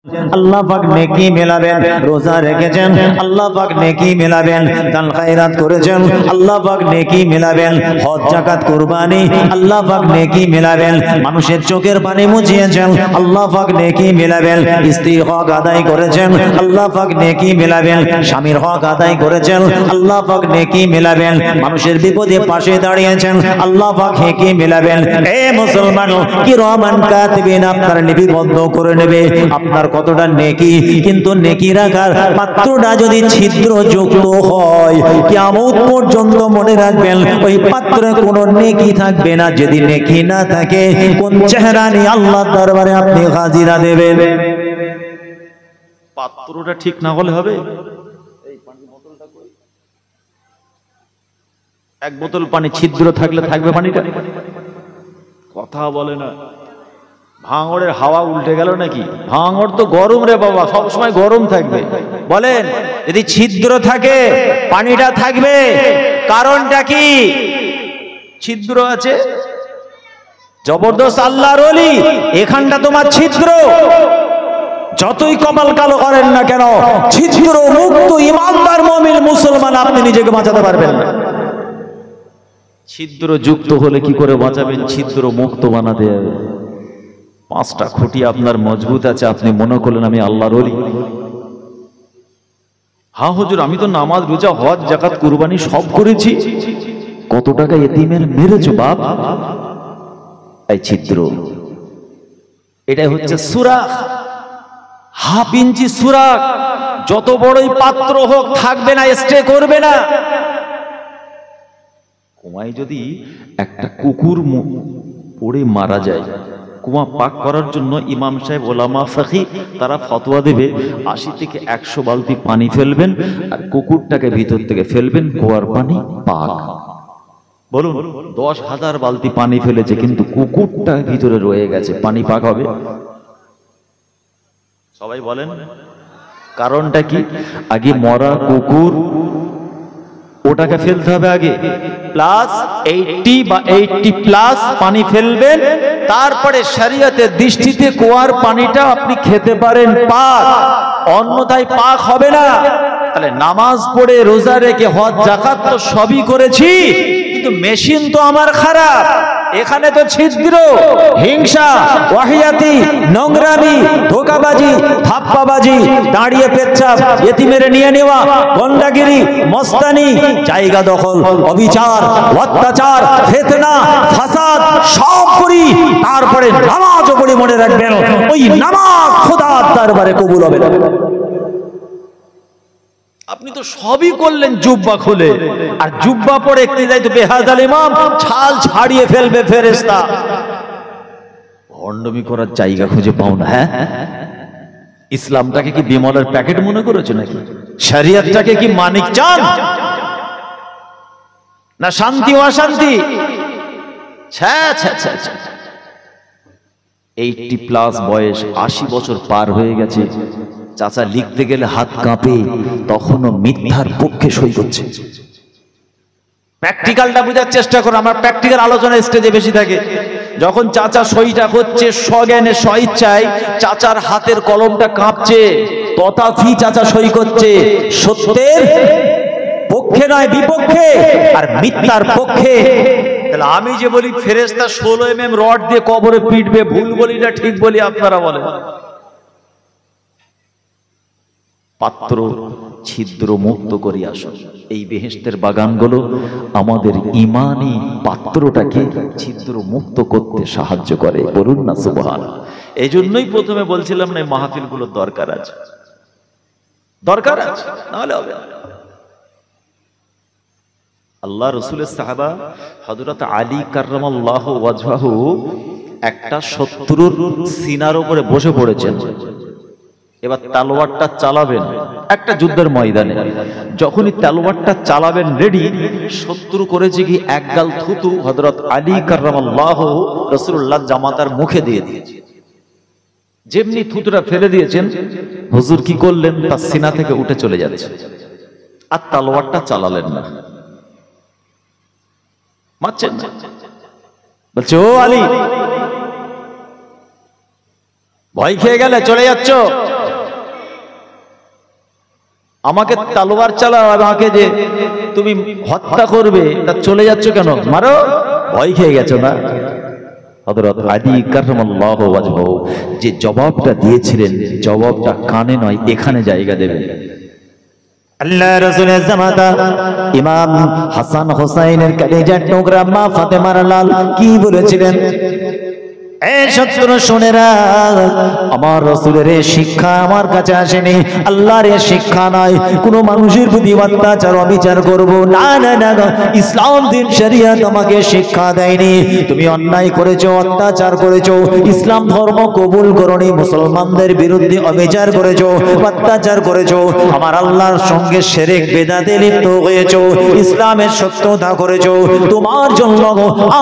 আল্লাহ পাক নেকি মেলাবেন, রোজা রেখেছেন আল্লাহ পাক নেকি মেলাবেন, দান খায়রাত করেছেন আল্লাহ পাক নেকি মেলাবেন, হজ যাকাত কুরবানি আল্লাহ পাক নেকি মেলাবেন, মানুষের চোখের পানি মুছিয়েছেন আল্লাহ পাক নেকি মেলাবেন, স্ত্রীর হক আদায় করেছেন আল্লাহ পাক নেকি মেলাবেন, স্বামীর হক আদায় করেছেন আল্লাহ পাক নেকি মেলাবেন, মানুষের বিপদে পাশে দাঁড়িয়েছেন আল্লাহ পাক নেকি মেলাবেন। এ মুসলমান, কিরামান কাতিবিন আপনার লিপিবদ্ধ করে নেবে আপনার কতটা নেকি, কিন্তু নেকি রাখার পাত্রটা যদি ছিদ্রযুক্ত হয় কিয়ামত পর্যন্ত মনে রাখবেন ওই পাত্রে কোনো নেকি থাকবে না। যদি নেকি না থাকে কোন চেহারা নিয়ে আল্লাহর দরবারে আপনি হাজিরা দেবেন? পাত্রটা ঠিক না হলে হবে? এক বোতল পানি ছিদ্র থাকলে থাকবে পানিটা? কথা বলে না। ভাঙড়ের হাওয়া উল্টে গেল নাকি? ভাঙড় তো গরম রে বাবা, সবসময় গরম থাকবে। বলেন, যদি ছিদ্র থাকে পানিটা থাকবে, কারণটা কি? ছিদ্র আছে, জবরদস্ত আল্লাহর ওলি, এখানটা তোমার ছিদ্র। যতই কপাল কালো করেন না কেন, ছিদ্র মুক্ত ইমানদার মুমিন মুসলমান আপনি নিজেকে বাঁচাতে পারবেন না। ছিদ্র যুক্ত হলে কি করে বাঁচাবেন? ছিদ্র মুক্ত বানাতে হবে। পাঁচটা খুঁটি আপনার মজবুত আছে, আপনি মনে করলেন আমি আল্লাহর ওলি। হ্যাঁ হুজুর, আমি তো নামাজ রোজা হজ যাকাত কুরবানি সব করেছি। কত টাকা এতিমের মেরেছো বাপ? এই ছিদ্র, এটাই হচ্ছে সুরাখ, হাফ ইঞ্চি সুরাখ। যত বড়ই পাত্র হোক থাকবে না, স্টে করবে না। কুয়ায় যদি একটা কুকুর পড়ে মারা যায়, কুয়া পাক করার জন্য ইমাম সাহেব, ওলামা, ফাকি তারা ফতোয়া দেবে 80 থেকে 100 বালতি পানি ফেলবেন আর কুকুরটাকে ভিতর থেকে ফেলবেন, কুয়ার পানি পাক। বলুন, 10,000 বালতি পানি ফেলেছে কিন্তু কুকুরটা ভিতরে রয়ে গেছে, পানি পাক হবে? সবাই বলেন কারণটা কি? আগে মরা কুকুর ওটাকে ফেলতে হবে আগে, প্লাস 80 বা 80 প্লাস পানি ফেলবেন, তারপরে শরীয়তের দৃষ্টিতে কুয়ার পানিটা আপনি খেতে পারেন পাক, অন্যথায় পাক হবে না। তাহলে নামাজ পড়ে রোজা রেখে হজ যাকাত তো সবই করেছি, কিন্তু মেশিন তো আমার খারাপ। এখানে তো ছিদ্র, হিংসা, ওয়াহিয়াতি, নোংরামি, ধোকাবাজি, থাপ্পাবাজি, দাঁড়িয়ে পেচ্ছাপ, এতিমেরে নিয়ে নেওয়া, গন্ডাগিরি, মস্তানি, জায়গা দখল, অবিচার, অত্যাচার, ফিতনা, ফাসাদ সব করি। তারপরে নামাজও পড়ি, মনে রাখবেন ওই নামাজ খোদার দরবারে কবুল হবে না। আপনি তো সবই করলেন জুব্বা খুলে, আর জুব্বা পরে একটি যাই তো বেহাজাল ইমাম, ছাল ছাড়িয়ে ফেলবে ফেরেশতা। ভণ্ডমি করার জায়গা খুঁজে পাও না। হ্যাঁ, ইসলামটাকে কি বিমলের প্যাকেট মনে করেছো নাকি? শরিয়তটাকে কি মানিক চান না শান্তি ও অশান্তি? 80 প্লাস বয়স, 80 বছর পার হয়ে গেছে, চাচা লিখতে গেলে হাত কাঁপে, তখনও মিথ্যার পক্ষে সই করছে। প্র্যাকটিক্যালটা বোঝার চেষ্টা করো, আমার প্র্যাকটিক্যাল আলোচনা স্টেজে বেশি থাকে। যখন চাচা সইটা করছে স্বজ্ঞানে স্বইচ্ছায়, চাচার হাতের কলমটা কাঁপছে, তথাপি চাচা সই করছে সত্যের পক্ষে নয়, বিপক্ষে, আর মিথ্যার পক্ষে। তাহলে আমি যে বলি ফেরেশতা 16 mm রড দিয়ে কবরে পিটবে, ভুল বলি না ঠিক বলি? আপনারা বলেন। পাত্র ছিদ্র মুক্ত করি আসুন। এই বেহেশতের বাগানগুলো আমাদের ইমানি পাত্রটাকে ছিদ্র মুক্ত করতে সাহায্য করে। বলুন না সুবহানাল্লাহ। এই জন্যই প্রথমে বলছিলাম না, মাহফিলগুলোর দরকার আছে, দরকার আছে, নাহলে হবে না। আল্লাহ রসুলের সাহাবা হযরত আলী কাররামাল্লাহু ওয়াজহাহু একটা শত্রুর সিনার উপরে বসে পড়েছেন। এবার তলোয়ারটা চালাবেন একটা যুদ্ধের ময়দানে, যখনই তলোয়ারটা চালাবেন রেডি, শত্রু করেছে কি এক গাল থুতু হযরত আলী কাররামাল্লাহু রাসূলুল্লাহ জামাতার মুখে দিয়ে দিয়েছে। যেমনি থুতুটা ফেলে দিয়েছেন, হুজুর কি করলেন? তার সিনা থেকে উঠে চলে যাচ্ছে, আর তলোয়ারটা চালালেন না, মারছেন না। বলছে, ও আলী, ভয় খেয়ে গেলে চলে যাচ্ছ, আমাকে তলোয়ার চালাও, আমাকে যে তুমি হত্যা করবে, তা চলে যাচ্ছ কেন? মারো, ভয় খেয়ে গেছো না? হযরত আলী কাররামাল্লাহু ওয়াজহু যে জবাবটা দিয়েছিলেন, জবাবটা কানে নয় এখানে জায়গা দেবেন। আল্লাহ রাসূলের জামাতা ইমাম হাসান হোসাইনের কলিজার টুকরা মা ফাতেমার লাল কি বলেছিলেন? এই শত্রু শোনেরা, আমার রাসূলের এই শিক্ষা আমার কাছে আসেনি, আল্লাহর এই শিক্ষা নয় কোন মানুষের প্রতি অত্যাচার অবিচার করব, না না না না, ইসলাম দিন শরিয়ত আমাকে শিক্ষা দেয়নি। তুমি অন্যায় করেছো, অত্যাচার করেছো, ইসলাম ধর্ম কবুল করনি, মুসলমানদের বিরুদ্ধে অবিচার করেছো, অত্যাচার করেছো, আমার আল্লাহর সঙ্গে শিরক বেদাতে লিপ্ত হয়েছো, ইসলামের সত্যতা করেছো, তোমার জন্য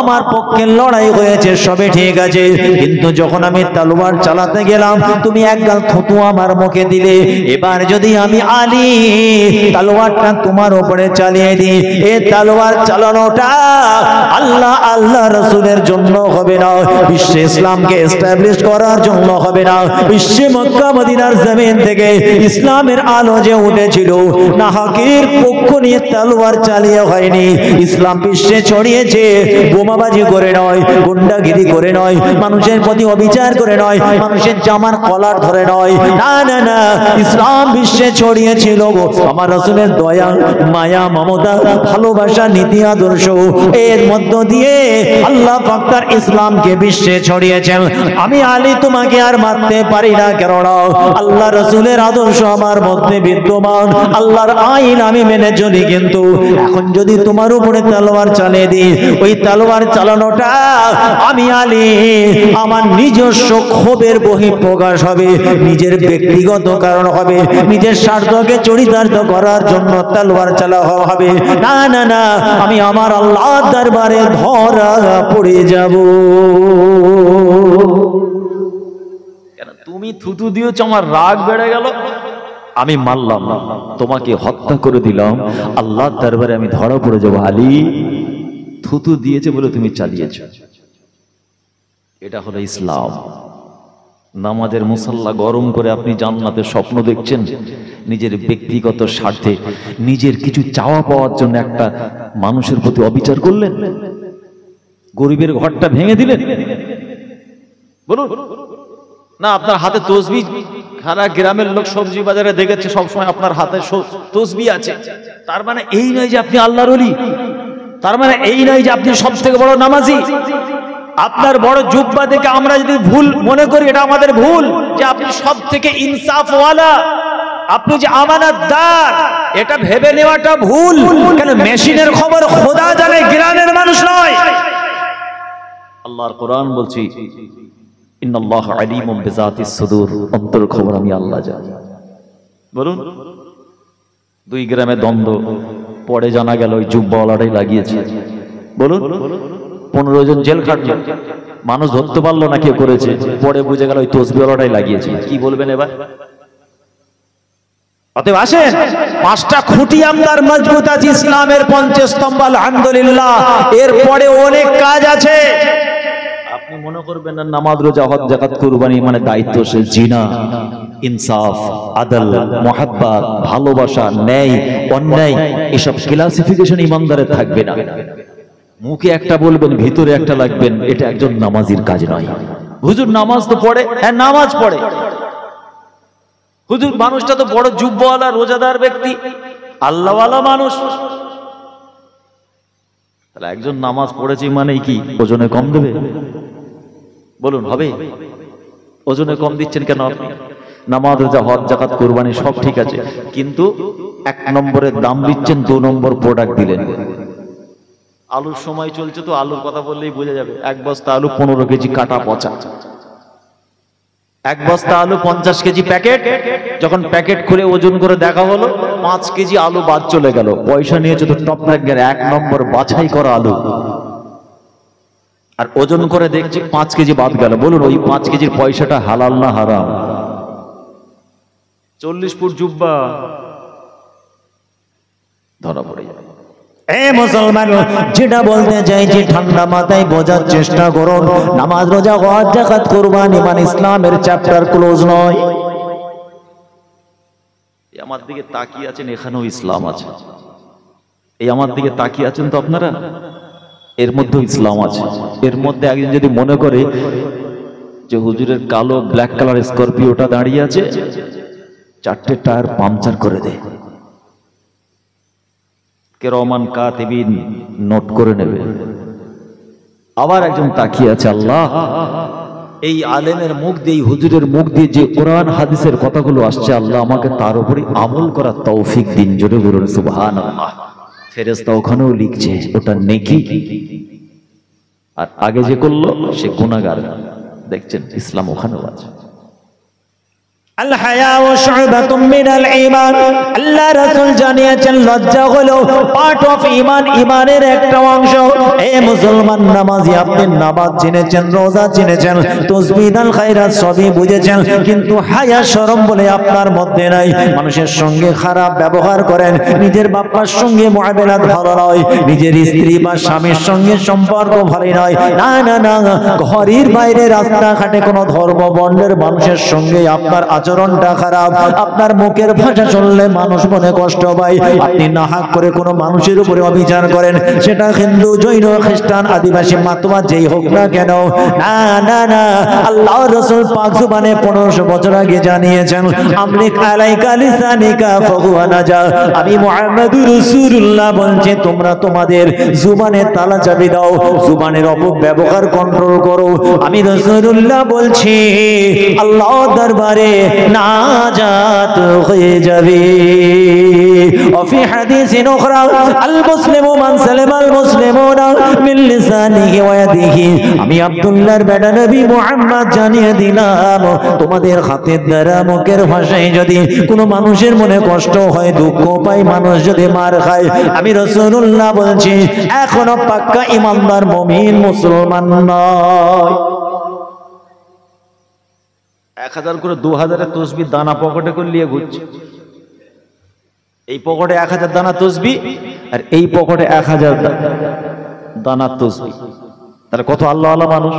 আমার পক্ষে লড়াই হয়েছে, সবে ঠিক আছে, কিন্তু যখন আমি তলোয়ার চালাতে গেলাম তুমি একগাল থুতু আমার মুখে দিলে, এবার যদি আমি আলী তলোয়ারটা তোমার উপরে চালিয়ে দিই, এই তলোয়ার চালানোটা আল্লাহ আল্লাহ রাসূলের জন্য হবে না, বিশ্বে ইসলামকে এস্টাবলিশ করার জন্য হবে না, বিশ্বে মক্কা মদিনার জমিন থেকে ইসলামের আলো যে উঠেছিল নাহাকের পক্ষ নিয়ে তলোয়ার চালিয়ে হয়নি, ইসলাম বিশ্বে ছড়িয়েছে বোমাবাজি করে নয়, গুন্ডাগিরি করে নয়, মানুষের প্রতি অবিচার করে নয়, মানুষের জামার কলার ধরে নয়, না না না, ইসলাম বিশ্বে ছড়িয়েছিল আমার রাসূলের দয়া মায়া মমতা ভালোবাসা নীতি আদর্শ, এর মধ্য দিয়ে আল্লাহ পাক তার ইসলামকে বিশ্বে ছড়িয়েছেন। আমি আলী তোমাকে আর মারতে পারি না, কেননা আল্লাহ রাসূলের আদর্শ আমার মধ্যে বিদ্যমান, আল্লাহর আইন আমি মেনে চলি, কিন্তু এখন যদি তোমার উপরে তলোয়ার চালিয়ে দিই, ওই তলোয়ার চালানোটা আমি আলী আমার নিজস্ব ক্ষোভের বহিঃপ্রকাশ হবে, নিজের ব্যক্তিগত কারণ হবে, নিজের স্বার্থকে চরিতার্থ করার জন্য তলোয়ার চালানো হবে, না না না, আমি আমার আল্লাহর দরবারে ধরা পড়ে যাব। কেন তুমি থুতু দিয়েছ, আমার রাগ বেড়ে গেল, আমি মারলাম, তোমাকে হত্যা করে দিলাম, আল্লাহর দরবারে আমি ধরা পড়ে যাব, আলী থুতু দিয়েছে বলে তুমি চালিয়েছ। এটা হলো ইসলাম। নামাজের মুসাল্লা গরম করে আপনি জান্নাতের স্বপ্ন দেখছেন, নিজের ব্যক্তিগত স্বার্থে নিজের কিছু চাওয়া পাওয়ার জন্য একটা মানুষের প্রতি অবিচার করলেন, গরিবের ঘরটা ভেঙে দিলেন, বলুন না? আপনার হাতে তসবিহ, সারা গ্রামের লোক সবজি বাজারে দেখেছে সবসময় আপনার হাতে তসবিহ আছে, তার মানে এই নয় যে আপনি আল্লাহর ওলি, তার মানে এই নয় যে আপনি সব থেকে বড় নামাজি। আপনার বড় জুব্বা দেখে আমরা যদি ভুল মনে করি, এটা আমাদের ভুল, যে আপনি সব থেকে ইনসাফওয়ালা, আপনি যে আমানতদার, এটা ভেবে নেওয়াটা ভুল। কেন? মেশিনের খবর খোদা জানে, গ্রামের মানুষ নয়। আল্লাহর কোরআন বলছি, ইন্নাল্লাহা আলিমুম বিযাতিস সুদূর, অন্তর খবর আমি আল্লাহ জানি। বলুন, দুই গ্রামে দ্বন্দ্ব, পরে জানা গেল ওই জুব্বাওয়ালাটাই লাগিয়েছে। বলুন, 15 জন জেল খাটলো, মানুষ ধরতে পারলো না কে করেছে, পরে বুঝে গেল ওই তসবিহওয়ালাটাই লাগিয়েছে। কি বলবেন এবার? অতএব আসেন, 5টা খুঁটি আপনার মজবুত আছে, ইসলামের 5 স্তম্ভ, আলহামদুলিল্লাহ। এরপরে অনেক কাজ আছে। আপনি মনে করবেন না নামাজ রোজা হজ যাকাত কুরবানি মানে দায়িত্ব শেষ, জিনা, ইনসাফ, আদল, মুহাব্বত, ভালোবাসা, ন্যায় অন্যায়, এসব ক্লাসিফিকেশন ইমানদারের থাকবে না। মুখে একটা বলবেন, ভিতরে একটা লাগবেন, এটা একজন নামাজির কাজ নয়। হুজুর নামাজ তো পড়ে, হ্যাঁ নামাজ পড়ে, হুজুর মানুষটা তো বড় জুব্বাওয়ালা রোজাদার ব্যক্তি, আল্লাহওয়ালা মানুষ, তাহলে একজন নামাজ পড়েছে মানে কি ওজনে কম দেবে? বলুন, হবে? ওজনে কম দিচ্ছেন কেন আপনি? নামাজ রোজা হজ জাকাত কুরবানি সব ঠিক আছে, কিন্তু 1 নম্বরের দাম দিচ্ছেন, 2 নম্বর প্রোডাক্ট দিলেন। আলুর সময় চলছে তো, আলুর কথা বললেই বোঝা যাবে। 1 বস্তা আলু 15 কেজি কাটা পচা, 1 বস্তা আলু 50 কেজি প্যাকেট। যখন প্যাকেট খুলে ওজন করে দেখা হলো 5 কেজি আলু বাদ চলে গেল। পয়সা নিয়েছে তো টপ র্যাঙ্কের 1 নম্বর বাছাই করা আলু, আর ওজন করে দেখছি 5 কেজি বাদ গেল। বলুন, ওই 5 কেজির পয়সাটা হালাল না হারাম? 40 ফুট জুব্বা ধরা পড়ে যাবে। এ মুসলমান, যেটা বলতে চাইছি ঠান্ডা মাথায় বোঝার চেষ্টা করুন। নামাজ, রোজা, হজ, যাকাত, কুরবানি, ইমান, ইসলামের চ্যাপ্টার ক্লোজ নয়। আমার দিকে তাকিয়ে আছেন, এখানেও ইসলাম আছে। এই আমার দিকে তাকিয়ে আছেন তো আপনারা, এর মধ্যেও ইসলাম আছে। এর মধ্যে একজন যদি মনে করে যে হুজুরের কালো ব্ল্যাক কালার স্করপিওটা দাঁড়িয়ে আছে, 4টে টায়ার পাংচার করে দে, কিরামান কাতিবিন নোট করে নেবে। আবার একজন তাকিয়ে আছে, আল্লাহ এই আলেমের মুখ দিয়ে, এই হুজুরের মুখ দিয়ে যে কোরআন হাদিসের কথাগুলো আসছে, আল্লাহ আমাকে তার উপরে আমল করার তৌফিক দিন। জোরে বলুন সুবহানাল্লাহ। ফেরেশতা ওখানেও লিখছে ওটা নেকি, আর আগে যে করলো সে গুনাহগার। দেখছেন ইসলাম ওখানেও আছে। আল হায়াউ শু'বাতুম মিনাল ঈমান, আল্লাহ রাসূল জানিয়েছেন লজ্জা হলো পার্ট অফ ঈমান, ঈমানের একটা অংশ। এ মুসলমান নামাজি, আপনি নামাজ চিনেছেন, রোজা চিনেছেন, তাসবিহ আল খায়রাত সবই বুঝেছেন, কিন্তু হায়া শরম বলে আপনার মধ্যে নাই। মানুষের সঙ্গে খারাপ ব্যবহার করেন, নিজের বাবার সঙ্গে মুআমালাত ভালো নয়, নিজের স্ত্রী বা স্বামীর সঙ্গে সম্পর্ক ভালো নয়। না না না, ঘরের বাইরে রাস্তাঘাটে কোনো ধর্ম বর্ণের মানুষের সঙ্গে আপনার আচরণটা খারাপ, আপনার মুখের ভাষা শুনলে মানুষ মনে কষ্ট পায়। আপনি নাহাক করে কোনো মানুষের উপরে অবিচার করেন, সেটা হিন্দু, জৈন, খ্রিস্টান, আদিবাসী, মাতোয়া যেই হোক না কেন। না না না, আল্লাহ রাসূল পাক জুবানে 1500 বছর আগে জানিয়েছেন, আমলিক আলাইকা লিসানিকা ফাহুয়া নাজা। আমি মুহাম্মদুর রাসূলুল্লাহ বলছি, তোমরা তোমাদের জুবানে তালা চাবি দাও, জুবানের অপব্যবহার কন্ট্রোল করো। আমি রাসূলুল্লাহ বলছি, আল্লাহ দরবারে নাজাত হয়ে যাবে। وفي حديث أخرى المسلم من سلم المسلمون من لسانه ويده। আমি আব্দুল্লাহর বেটা নবী মুহাম্মদ জানিয়ে দিলাম, তোমাদের হাতের দ্বারা, মুখের ভাষায় যদি কোনো মানুষের মনে কষ্ট হয়, দুঃখ পায়, মানুষ যদি মার খায়, আমি রাসূলুল্লাহ বলছি এখনো পাক্কা ইমানদার মুমিন মুসলমান নয়। 1000 করে 2000 তসবিহ দানা পকেটে করে নিয়ে ঘুরছে। এই পকেটে 1000 দানা তসবিহ, আর এই পকেটে 1000 দানা তসবিহ। তাহলে কত আল্লাহ আল্লাহ মানুষ।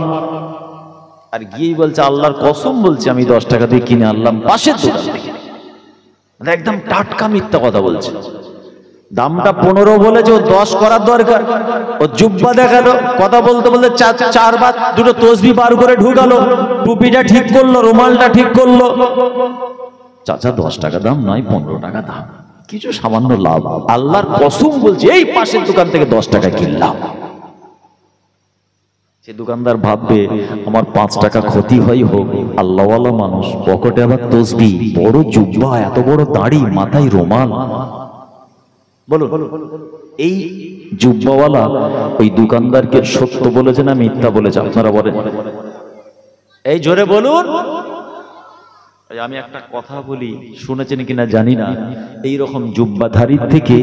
আর গিয়েই বলছে, আল্লাহর কসম বলছে আমি 10 টাকা দিয়ে কিনে আনলাম পাশের দোকান থেকে। একদম টাটকা মিথ্যা কথা বলছে। দামটা 15 বলেছে, ও 10 করার দরকার। ও জুব্বা দেখালো, কথা বলতে বলতে 4বার 2টো তসবিহ বার করে ঢুকালো, টুপিটা ঠিক করলো, রুমালটা ঠিক করলো। চাচা 10 টাকা দাম নয়, 15 টাকা দাম, কিছু সামান্য লাভ। আল্লাহর কসম বলছে এই পাশের দোকান থেকে 10 টাকা কিনলাম। সে দোকানদার ভাববে আমার 5 টাকা ক্ষতি হয় হোক, আল্লাহওয়ালা মানুষ, পকেটে আবার তসবিহ, বড় জুব্বা, এত বড় দাড়ি, মাথায় রুমাল। বলুন, এই জুব্বাওয়ালা ওই দোকানদারকে সত্য বলেছে না মিথ্যা বলেছে? আপনারা বলেন, এই জোরে বলুন। আমি একটা কথা বলি, শুনেছেন কিনা জানি না, এইরকম জুব্বাধারীর থেকে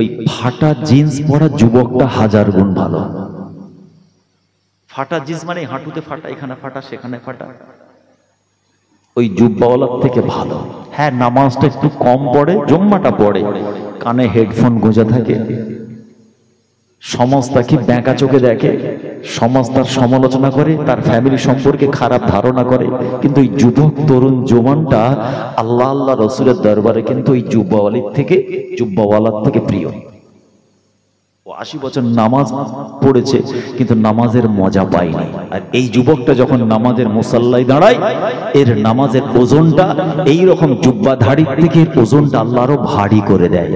ওই ফাটা জিন্স পরা যুবকটা 1000 গুণ ভালো। ফাটা জিন্স মানে হাঁটুতে ফাটা, এখানে ফাটা, সেখানে ফাটা, ওই জুব্বাওয়ালার থেকে ভালো। হ্যাঁ, নামাজটা একটু কম পড়ে, জুম্মাটা পড়ে, কানে হেডফোন গুঁজে থাকে, সমাজ তাকে ব্যাঁকা চোখে দেখে, সমাজ তার সমালোচনা করে, তার ফ্যামিলি সম্পর্কে খারাপ ধারণা করে, কিন্তু ওই যুবক তরুণ জওয়ানটা আল্লাহ আল্লাহ রসুলের দরবারে কিন্তু ওই জুব্বাওয়ালার থেকে প্রিয়। ও 80 বছর নামাজ পড়েছে, কিন্তু নামাজের মজা পায়নি। আর এই যুবকটা যখন নামাজের মুসাল্লায় দাঁড়ায়, এর নামাজের ওজনটা এইরকম জুব্বাধারীর থেকে ওজনটা আল্লাহ আরো ভারী করে দেয়।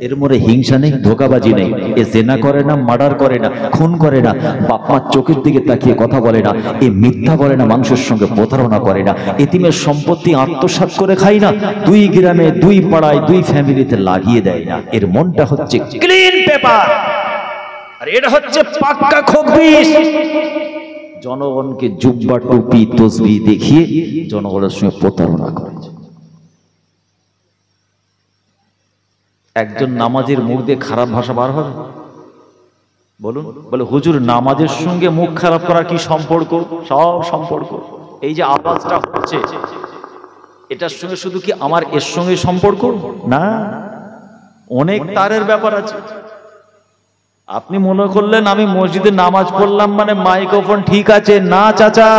এর মধ্যে হিংসা নেই, ধোঁকাবাজি নেই, এ জেনা করে না, মার্ডার করে না, খুন করে না, বাপ মার চোখের দিকে তাকিয়ে কথা বলে না, এ মিথ্যা বলে না, মানুষের সঙ্গে প্রতারণা করে না, এতিমের সম্পত্তি আত্মসাৎ করে খায় না, 2 গ্রামে 2 পাড়ায় 2 ফ্যামিলিতে লাগিয়ে দেয় না। এর মনটা হচ্ছে ক্লিন পেপার, আর এটা হচ্ছে পাক্কা খবিশ। জনগণকে জুব্বা টুপি তসবিহ দেখিয়ে জনগণের সঙ্গে প্রতারণা করেছে। একজন নামাজের মুখ দিয়ে খারাপ ভাষা বার হবে? বলুন, বলে হুজুর নামাজের সঙ্গে মুখ খারাপ করার কি সম্পর্ক? সব সম্পর্ক। এই যে আওয়াজটা হচ্ছে, এটার সঙ্গে শুধু কি আমার এর সঙ্গে সম্পর্ক না, অনেক তারের ব্যাপার আছে। আপনি মনে করলেন আমি মসজিদে নামাজ পড়লাম মানে মাইক্রোফোন ঠিক আছে। না চাচা,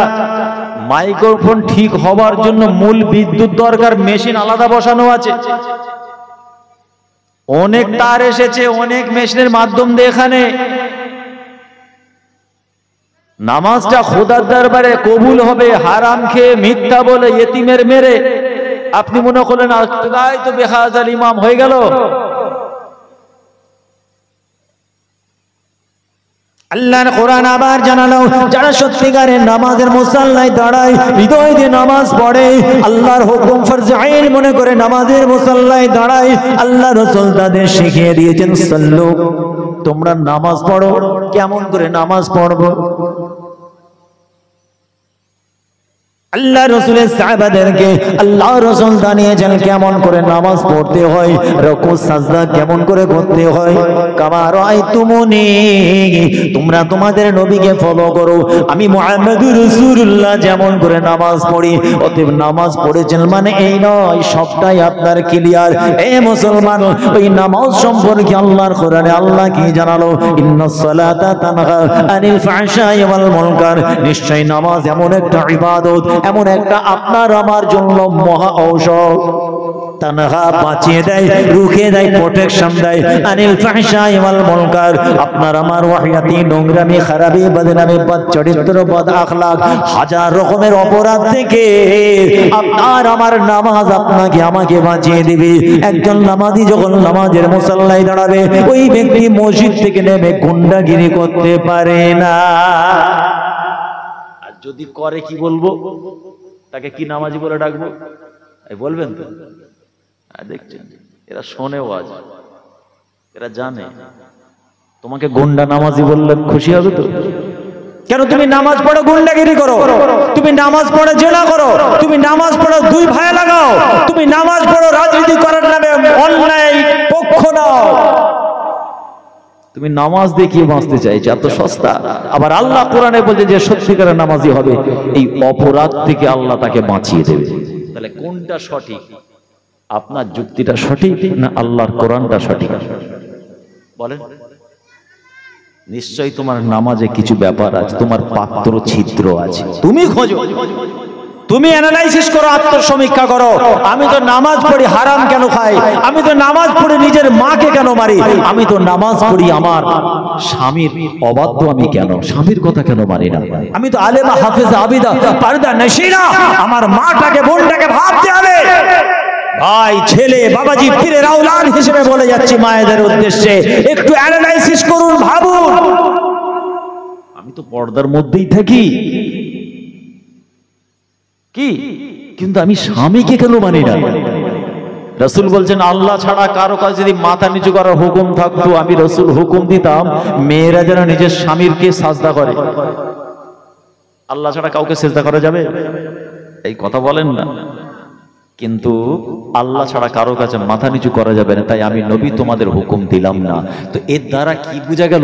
মাইক্রোফোন ঠিক হবার জন্য মূল বিদ্যুৎ দরকার, মেশিন আলাদা বসানো আছে। অনেক তার এসেছে, অনেক মেশিনের মাধ্যম দিয়ে এখানে নামাজটা খোদার দরবারে কবুল হবে। হারাম খেয়ে মিথ্যা বলে ইতিমের মেরে আপনি মনে করলেন তাই তো বেহাজাল ইমাম হয়ে গেল। আল্লাহর কোরআন আবার জানালো, যারা সত্যিকারের নামাজের মুসাল্লায় দাঁড়ায়, হৃদয় দিয়ে নামাজ পড়ে, আল্লাহর হুকুম ফরজ আইন মনে করে নামাজের মুসাল্লায় দাঁড়ায়, আল্লাহ রাসূল তাদের শিখিয়ে দিয়েছেন সাল্লু, তোমরা নামাজ পড়ো। কেমন করে নামাজ পড়বো? আল্লাহ রাসূলের সাহাবাদেরকে আল্লাহ রাসূল জানিয়েছেন কেমন করে নামাজ পড়তে হয়, রুকু সাজদা কেমন করে করতে হয়। কামা রাআইতুমুনি, তোমরা তোমাদের নবীকে ফলো করো, আমি মুহাম্মদুর রাসূলুল্লাহ যেমন করে নামাজ পড়ি। অতএব নামাজ পড়েছেন মানে এই নয় সবটাই আপনার ক্লিয়ার। এ মুসলমান, ওই নামাজ সম্পর্কে আল্লাহর কোরআনে আল্লাহ কি জানালো? ইন্নাস সালাতা তানহা আনিল ফাহশাই ওয়াল মুনকার, নিশ্চয় নামাজ এমন একটা ইবাদত, এমন একটা আপনার আমার জন্য মহা ঔষধ। তানহা বাঁচিয়ে দেয়, রুখে দেয়, প্রোটেকশন দেয় আনিল ফাহশাই ওয়াল মুনকার, আপনার আমার ওয়াহিয়াতি, নোংরামি, খারাপি, বদনামি, বদচরিত্র, বদ আখলাক, হাজার রকমের অপরাধ থেকে আপনার আমার নামাজ আপনাকে আমাকে বাঁচিয়ে দিবে। একজন নামাজি যখন নামাজের মুসাল্লায় দাঁড়াবে, ওই ব্যক্তি মসজিদ থেকে নেমে গুন্ডাগিরি করতে পারে না। যদি করে কি বলবো? তাকে কি নামাজি বলে ডাকবো? বলবেন তো? দেখছেন, এরা শোনেও আজ, এরা জানে। তোমাকে গুন্ডা নামাজি বললে খুশি হবে তো? কেন তুমি নামাজ পড়ো গুন্ডাগিরি করো? তুমি নামাজ পড়ে জেনা করো? তুমি নামাজ পড়ো দুই ভাই লাগাও? তুমি নামাজ পড়ো রাজনীতি করার নামে অন্যায় পক্ষ নাও? তুমি নামাজ দেখিয়ে বাঁচতে চাইছো, এত সস্তা। আবার আল্লাহ কোরআনে বলছে যে সত্যিকারের নামাজি হবে, এই অপরাধ থেকে আল্লাহ তাকে বাঁচিয়ে দেবে। তাহলে কোনটা সঠিক? আপনার যুক্তিটা সঠিক না আল্লাহর কোরআনটা সঠিক? বলেন। নিশ্চয়ই তোমার নামাজে কিছু ব্যাপার আছে, তোমার পাত্র ছিদ্র আছে। তুমি খোঁজো, তুমি অ্যানালাইসিস করো, আত্মসমীক্ষা করো। আমি তো নামাজ পড়ি, হারাম কেন খাই? আমি তো নামাজ পড়ি, নিজের মাকে কেন মারি? আমি তো নামাজ পড়ি, আমার স্বামীর অবাধ্য আমি কেন, স্বামীর কথা কেন মানি না? আমি তো আলেমা, হাফেজা, আবিদা, পারদা নশীনা, আমার মাটাকে বোনটাকে ভাবতে হবে। ভাই, ছেলে, বাবাজি, পীরের আওলাদ হিসেবে বলে যাচ্ছি মায়েদের উদ্দেশ্যে, একটু অ্যানালাইসিস করুন, ভাবুন। আমি তো পর্দার মধ্যেই থাকি কি, কিন্তু আমি স্বামীকে কেন মানি না? রাসূল বলছেন আল্লাহ ছাড়া কারো কাছে যদি মাথা নিচু করার হুকুম থাকতো, আমি রাসূল হুকুম দিতাম মেয়েরা যেন নিজের স্বামীরকে সাজদা করে। আল্লাহ ছাড়া কাউকে সিজদা করা যাবে? এই কথা বলেন না। কিন্তু আল্লাহ ছাড়া কারো কাছে মাথা নিচু করা যাবে না, তাই আমি নবী তোমাদের হুকুম দিলাম না। তো এর দ্বারা কি বোঝা গেল?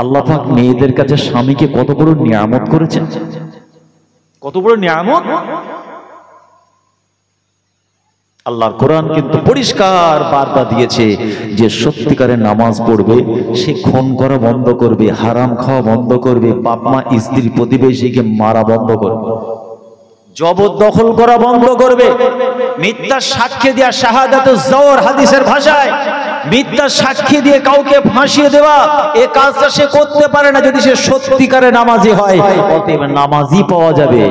আল্লাহ পাক মেয়েদের কাছে স্বামীকে কত বড় নিয়ামত করেছেন, কত বড় নিয়ামত। আল্লাহর কোরআন কিন্তু পরিষ্কার বার্তা দিয়েছে যে সত্যিকারের নামাজ পড়বে সে খুন করা বন্ধ করবে, হারাম খাওয়া বন্ধ করবে, বাপ মা স্ত্রী প্রতিবেশীকে মারা বন্ধ করবে, জবরদখল করা বন্ধ করবে, মিথ্যা সাক্ষী দেওয়া, শাহাদাতুজ জওর হাদিসের ভাষায় মিথ্যা সাক্ষী দিয়ে কাউকে ফাঁসিয়ে দেওয়া, এই কাজটা সে করতে পারে না যদি সে সত্যিকারের নামাজি হয়। অতএব নামাজি পাওয়া যাবে,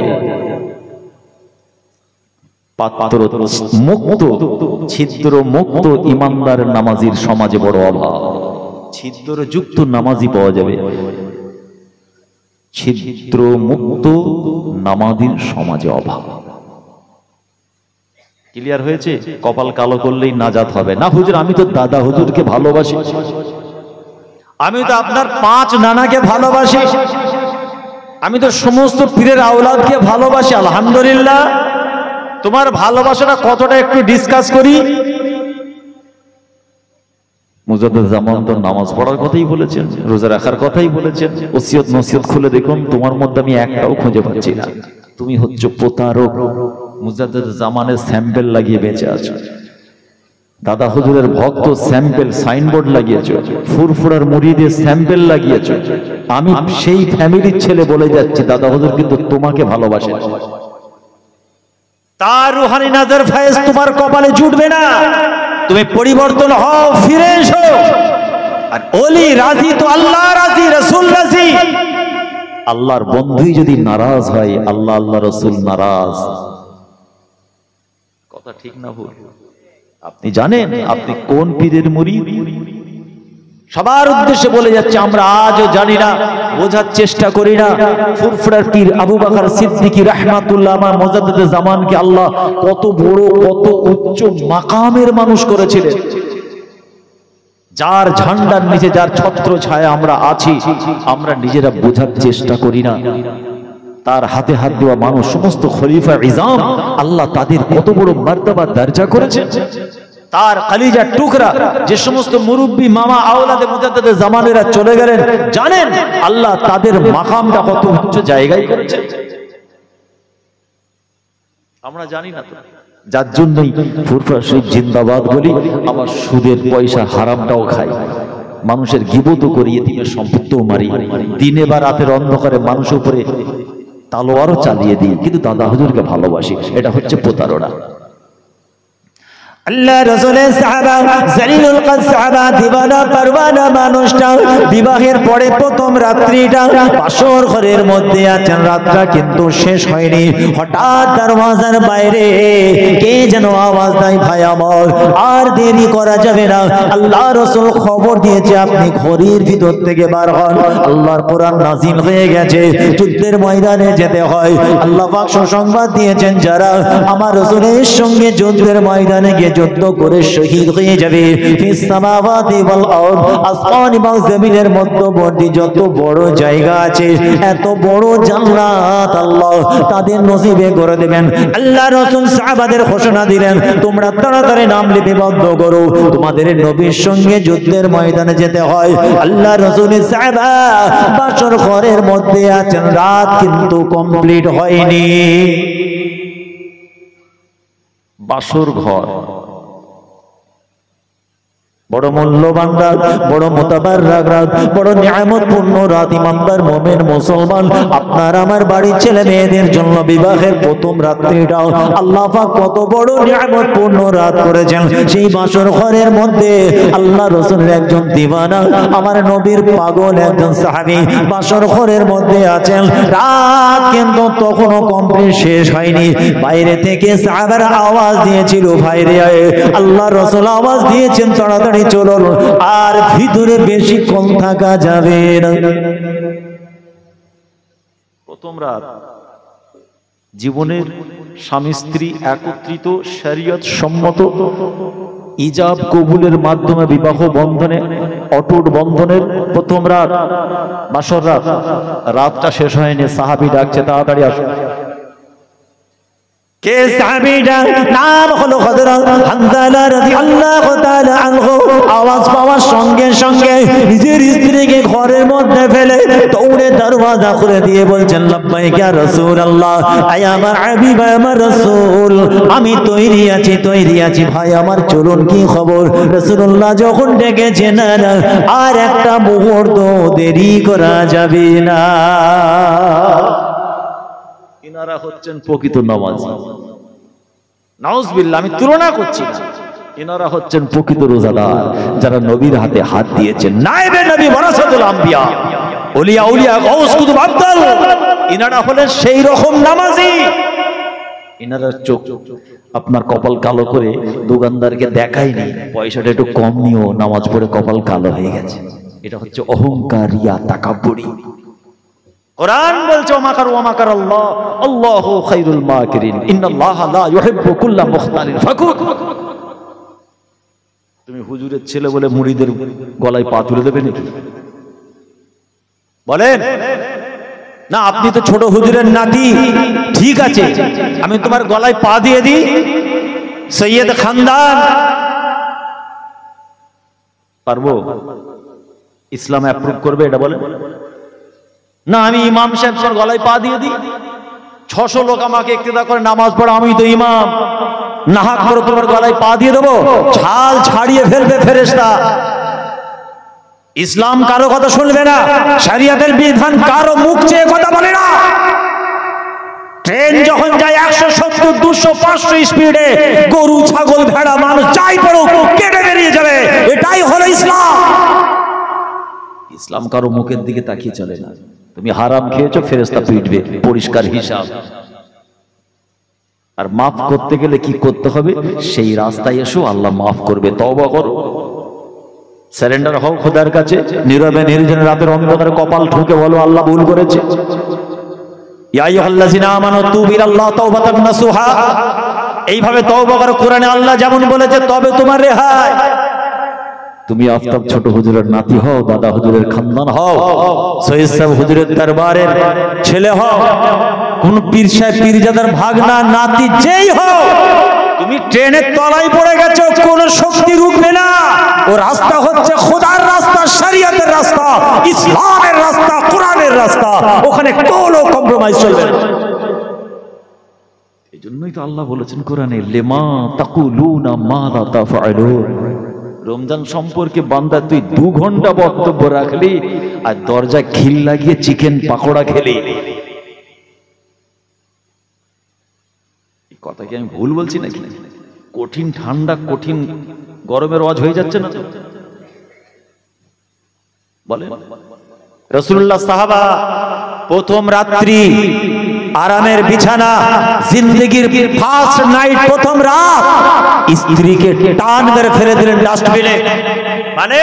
পাত্র মুক্ত, ছিদ্র মুক্ত ইমানদার নামাজির সমাজে বড় অভাব। ছিদ্র যুক্ত নামাজি পাওয়া যাবে, ছিদ্র মুক্ত নামাজির সমাজে অভাব। ক্লিয়ার হয়েছে? কপাল কালো করলেই নাজাত হবে না। হুজুর আমি তো দাদা হুজুরকে ভালোবাসি, আমি তো আপনার 5 নানাকে ভালোবাসি, আমি তো সমস্ত পীরের আওলাদকে ভালোবাসি। আলহামদুলিল্লাহ, তোমার ভালোবাসাটা কতটা একটু ডিসকাস করি। মুজাদ্দেদ জামান তো নামাজ পড়ার কথাই বলেছেন, রোজা রাখার কথাই বলেছেন। ওসিয়ত নসিহত খুলে দেখুন, তোমার মধ্যে আমি একটাও খুঁজে পাচ্ছি না। তুমি হচ্ছে প্রতারক। মুজাদ্দেদ জামানের স্যাম্পল লাগিয়ে বেঁচে আছো। দাদা হুজুরের ভক্ত স্যাম্পেল সাইনবোর্ড লাগিয়েছে, ফুরফুরার মুরিদের স্যাম্পেল লাগিয়েছে। আমি সেই ফ্যামিলির ছেলে বলে যাচ্ছি, দাদা হুজুর কিন্তু তোমাকে ভালোবাসে। তার রুহানি নাজার ফায়েজ তোমার কপালে জুটবে না। তুমি পরিবর্তন হও, ফিরে এসো। আর ওলি রাজি তো আল্লাহ রাজি, রাসূল রাজি। আল্লাহর বন্ধুই যদি নারাজ হয়, আল্লাহ আল্লাহ রাসূল নারাজ। কথা ঠিক না ভুল? আপনি জানেন আপনি কোন পীরের মুরিদ? সবার উদ্দেশ্যে বলে যাচ্ছে, আমরা আজও জানি না, বোঝার চেষ্টা করি না। ফুরফুরার পীর আবু বকর সিদ্দিকী রাহমাতুল্লাহ আমার মুজাদ্দিদে জামানকে আল্লাহ কত বড়, কত উচ্চ মাকামের মানুষ করেছিলেন। যার ঝান্ডার নিচে, যার ছত্র ছায়া আমরা আছি, আমরা নিজেরা বোঝার চেষ্টা করি না। তার হাতে হাত দেওয়া মানুষ, সমস্ত খলিফা ইজাম, আল্লাহ তাদের কত বড় মর্তবা দরজা করেছে। তার কলিজার টুকরা যে সমস্ত মুরব্বী মামা আওলাদে মুজাদ্দিদে জামানেরা চলে গেলেন, জানেন আল্লাহ তাদের মাকামটা কত উচ্চ জায়গায় করেছে। আমরা জানি না তো, যার জন্যই ফুরফুরা শরীফ জিন্দাবাদ বলি। আমার সুদের পয়সা হারামটাও খাই, মানুষের গিবতও করি, এতিমের সম্পত্তিও মারি, দিনে বা রাতের অন্ধকারে মানুষের উপরে তালোয়ারও চালিয়ে দিই, কিন্তু দাদা হুজুরকে ভালোবাসি। এটা হচ্ছে প্রতারণা। আল্লাহ রাসূলের সাহাবা জালিলুল কদ সাহাবা দিওয়ানা পরওয়ানা মানুষটা বিবাহের পরে প্রথম রাত্রিটা বাসর ঘরের মধ্যে আছেন, রাতটা কিন্তু শেষ হয়নি। হঠাৎ দরওয়াজার বাইরে কে যেন আওয়াজ দেয়, ভাই আমার আর দেরি করা যাবে না। আল্লাহ রাসূল খবর দিয়েছে আপনি ঘরের ভিতর থেকে বার হন। আল্লাহর কোরআন নাযিল হয়ে গেছে, যুদ্ধের ময়দানে যেতে হয়। আল্লাহ পাক সুসংবাদ দিয়েছেন, যারা আমার রাসূলের সঙ্গে যুদ্ধের ময়দানে গিয়ে যুদ্ধ করে শহীদ হয়ে যাবে, ফিস সামাওয়াতি ওয়াল আরদ, আসমান এবং জমিনের মধ্যবর্তী যত বড় জায়গা আছে, এত বড় জান্নাত আল্লাহ তাদের নসিবে করে দেবেন। আল্লাহ রাসূল সাহাবাদের ঘোষণা দিলেন, তোমরা তাড়াতাড়ি নাম লিপিবদ্ধ করো, তোমাদের নবীর সঙ্গে যুদ্ধের ময়দানে যেতে হয়। আল্লাহ রাসূলের সাহাবা বাসর ঘরের মধ্যে আছেন, রাত কিন্তু কমপ্লিট হয়নি। বাসর ঘর বড় মূল্যবান রাত, বড় মুতাবাররাক রাত, বড় নিয়ামতপূর্ণ রাত। ইমানদার মুমিন মুসলমান, আপনার আমার বাড়ির ছেলে মেয়েদের জন্য বিবাহের প্রথম রাত্রিটাও আল্লাহ পাক কত বড় নিয়ামতপূর্ণ রাত করেছেন। সেই বাসর ঘরের মধ্যে আল্লাহ রাসূলের একজন দিওয়ানা, আমার নবীর পাগল একজন সাহাবী বাসর ঘরের মধ্যে আছেন। রাত কিন্তু তখনও কমপ্লিট শেষ হয়নি। বাইরে থেকে সাহাবারা আওয়াজ দিয়েছিল, ভাইরে আল্লাহ রাসূল আওয়াজ দিয়েছেন, তাড়াতাড়ি চলুন, আর ভিতরে বেশিক্ষণ থাকা যাবে না। প্রথম রাত জীবনের স্বামী স্ত্রী একত্রিত শরীয়ত সম্মত ইজাব কবুলের মাধ্যমে বিবাহ বন্ধনে, অটুট বন্ধনের প্রথম রাত বাসর রাত। রাতটা শেষ হয়নি, সাহাবী ডাকছে, তাড়াতাড়ি আসুন। কে সাহাবীটা? নাম হলো হযরত হানজালা রাদিয়াল্লাহু তাআলা আনহু। আওয়াজ পাওয়ার সঙ্গে সঙ্গে নিজের স্ত্রীকে ঘরের মধ্যে ফেলে দৌড়ে দরওয়াজা খুলে দিয়ে বলছেন, লাব্বাইক ইয়া রাসূলুল্লাহ, আয় আমার হাবিব, আমার রাসূল, আমি তৈরি আছি, তৈরি আছি। ভাই আমার চলুন, কি খবর? রাসূলুল্লাহ যখন ডেকেছেন, না আর একটা মুহূর্ত দেরি করা যাবে না। ইনারা হচ্ছেন প্রকৃত নামাজি। নাউজুবিল্লাহ, আমি তুলনা করছি না। ইনারা হচ্ছেন প্রকৃত রোজাদার, যারা নবীর হাতে হাত দিয়েছেন। নায়েবে নবী ওয়ারাসাতুল আম্বিয়া, ওলিয়া উলিয়া গাউস কুতুব আব্দাল, ইনারা হলেন সেই রকম নামাজি। ইনারা চোখ আপনার কপাল কালো করে দোকানদারকে দেখায়নি, পয়সাটা একটু কম নিও, নামাজ পড়ে কপাল কালো হয়ে গেছে। এটা হচ্ছে অহংকার, রিয়া, তাকাব্বুরি। কোরআন বলছে, ওমাকার ওমাকার আল্লাহ, আল্লাহু খায়রুল মাকিরিন, ইন্নাল্লাহা লা ইউহিব্বু কুল্লা মুখতালিন ফাকুর। তুমি হুজুরের ছেলে বলে মুরিদের গলায় পা তুলে দেবে নাকি? বলেন না, আপনি তো ছোট হুজুরের নাতি, ঠিক আছে, আমি তোমার গলায় পা দিয়ে দিই, সৈয়দ খানদান, পারবো? ইসলাম অ্যাপ্রুভ করবে এটা? বলেন না, আমি ইমাম সাহেব গলায় পা দিয়ে দিই, 600 লোক আমাকে ইক্তেদা করে নামাজ পড়া, আমি তো ইমাম, নাহাক করে তোমার গলায় পা দিয়ে দেবো, ছাল ছাড়িয়ে ফেলবে ফেরেশতা। ইসলাম কারো কথা শুনবে না, শরিয়তের বিধান কারো মুখ চেয়ে কথা বলে না। ট্রেন যখন যায় 170, 200, 500 স্পিডে, গরু ছাগল ভেড়া মানুষ যাই পড়ুক কেটে বেরিয়ে যাবে। এটাই হলো ইসলাম। ইসলাম কারো মুখের দিকে তাকিয়ে চলে না। তুমি হারাম খেয়েছো, ফেরেশতা পিটবে, পরিষ্কার হিসাব। আর মাফ করতে গেলে কি করতে হবে? সেই রাস্তায় এসো, আল্লাহ মাফ করবে। তওবা করো, সারেন্ডার হও খোদার কাছে। নীরবে নির্জনে রাতের অন্ধকারে কপাল ঠুকে বলো, আল্লাহ ভুল করেছে। ইয়া আইয়ুহাল্লাযিনা আমানু তুবু ইলাল্লাহি তাওবাতান নাসুহা। এইভাবে তওবা করো। কোরআনে আল্লাহ যেমন বলেছে, তবে তোমার রেহাই। তুমি আফতাব ছোট হুজুরের নাতি হও, দাদা হুজুরের খানদান হও, সৈয়দ সাহেব হুজুরের দরবারের ছেলে হও, কোন পীর সাহেব পীরজাদার ভাগনা নাতি যেই হও, তুমি ট্রেনের তলায় পড়ে গেছো, কোন শক্তি রুখবে না। ও রাস্তা হচ্ছে খোদার রাস্তা, শরিয়তের রাস্তা, ইসলামের রাস্তা, কোরআনের রাস্তা। ওখানে কোনো কম্প্রোমাইজ চলবে না। এই জন্যই তো আল্লাহ বলেছেন কোরআনে, লিমা তাকুলুনা মা লা তাফআলুন। রমজান সম্পর্কে বান্দা তুই 2 ঘন্টা বক্তব্য রাখলি আর দরজা খিল লাগিয়ে চিকেন পাকোড়া খেলি। এই কথা কি আমি ভুল বলছি নাকি? কঠিন ঠান্ডা, কঠিন গরমের ওয়াজ হয়ে যাচ্ছে না? বলে রাসূলুল্লাহ সাহাবা প্রথম রাত্রি আরামের বিছানা, জিন্দেগির ফার্স্ট নাইট, প্রথম রাত স্ত্রীকে টান মেরে ফেলে দিলেন ডাস্টবিনে। মানে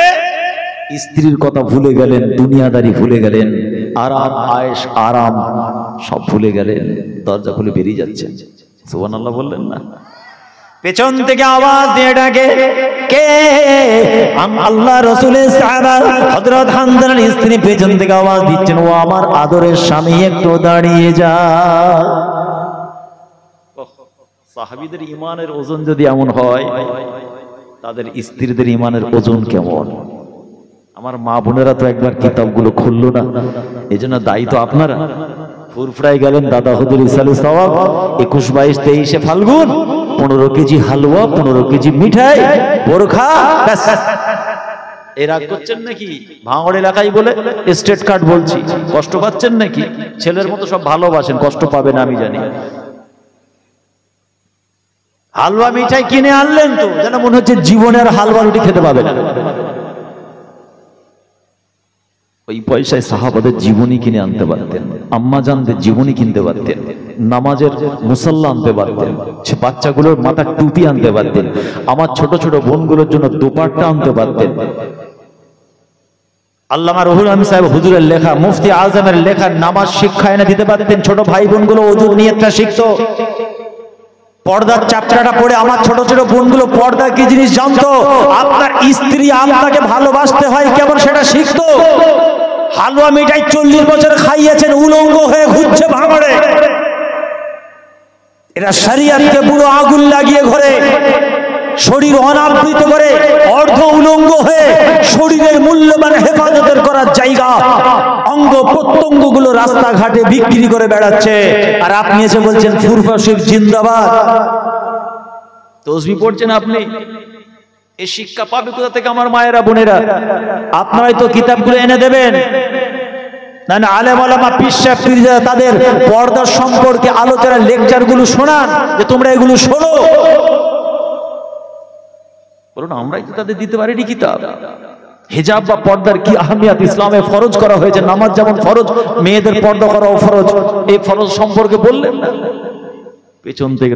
স্ত্রীর কথা ভুলে গেলেন, দুনিয়াদারি ভুলে গেলেন, আরাম আয়েশ আরাম সব ভুলে গেলেন, দরজা খুলে বেরিয়ে যাচ্ছেন। সুবহানাল্লাহ বললেন না? পেছন থেকে আওয়াজ দিয়ে ডাকে, কে? আল্লাহ রাসূলের সাহাবা হযরত হামজার স্ত্রী পেছন থেকে আওয়াজ দিচ্ছেন, ও আমার আদরের স্বামী, একটু দাঁড়িয়ে যা। সাহাবীদের ঈমানের ওজন যদি এমন হয়, তাদের স্ত্রীদের ঈমানের ওজন কেমন? আমার মা বোনেরা তো একবার কিতাবগুলো খুললো না, এজন্য দায়ী তো আপনারা। ফুরফুরাই গেলেন দাদা হুজুর ইসালে সওয়াব, 21, 22, 23 ফাল্গুন, 15 কেজি হালুয়া, 15 কেজি মিঠাই, বোরখা। এরা করছেন নাকি? ভাঙড় এলাকায় বলে স্টেট কার্ড বলছি, কষ্ট পাচ্ছেন নাকি? ছেলের মতো সব ভালোবাসেন, কষ্ট পাবেন আমি জানি। হালুয়া মিঠাই কিনে আনলেন তো যেন মনে হচ্ছে জীবনের হালুয়া রুটি খেতে পাবেন। ওই পয়সায় সাহাবাদের জীবনী কিনে আনতে পারতেন, আম্মা জানদের জীবনী কিনতে পারতেন, নামাজের মুসাল্লা আনতে পারতেন, বাচ্চাগুলোর মাথার টুপি আনতে পারতেন, আমার ছোট ছোট বোনগুলোর জন্য দোপাট্টা আনতে পারতেন। আল্লামা রুহুল আমিন সাহেব হুজুরের লেখা, মুফতি আজমের লেখা নামাজ শিক্ষা এনে দিতে পারতেন। ছোট ভাই বোনগুলো ওযুর নিয়তটা শিখতো, পর্দার চ্যাপ্টারটা পড়ে আমার ছোট ছোট বোনগুলো পর্দা কি জিনিস জানতো। আপনার স্ত্রী আপনাকে ভালোবাসতে হয় কেমন সেটা শিখতো। হালুয়া মিঠাই 40 বছর খাইয়েছেন, উলঙ্গ হয়ে ঘুরছে ভাঙড়ে। এরা শরিয়তকে পুরো আগুন লাগিয়ে ঘরে, শরীর অনাবৃত করে, অর্ধ উলঙ্গ হয়ে, শরীরের মূল্যবান হেফাজতের করার জায়গা অঙ্গ প্রত্যঙ্গ গুলো রাস্তাঘাটে বিক্রি করে বেড়াচ্ছে। আর আপনি এসে বলছেন ফুরফা শরীফ জিন্দাবাদ, তসবিহ পড়ছেন আপনি। এই শিক্ষা পাবে কোথা থেকে আমার মায়েরা বোনেরা? আপনারাই তো কিতাবগুলো এনে দেবেন, না না আলেম ওলামা পীর সাহেব পীরজাদা তাদের পর্দার সম্পর্কে আলোচনা লেকচার গুলো শোনান, যে তোমরা এগুলো শোনো। বলুন আমরাই তো তাদের দিতে পারিনি কিতাব। হিজাব বা পর্দার কি আহমিয়ত ইসলামে ফরজ করা হয়েছে, নামাজ যেমন ফরজ, মেয়েদের পর্দা করাও ফরজ, এই ফরজ সম্পর্কে বললেন না। পেছন থেকে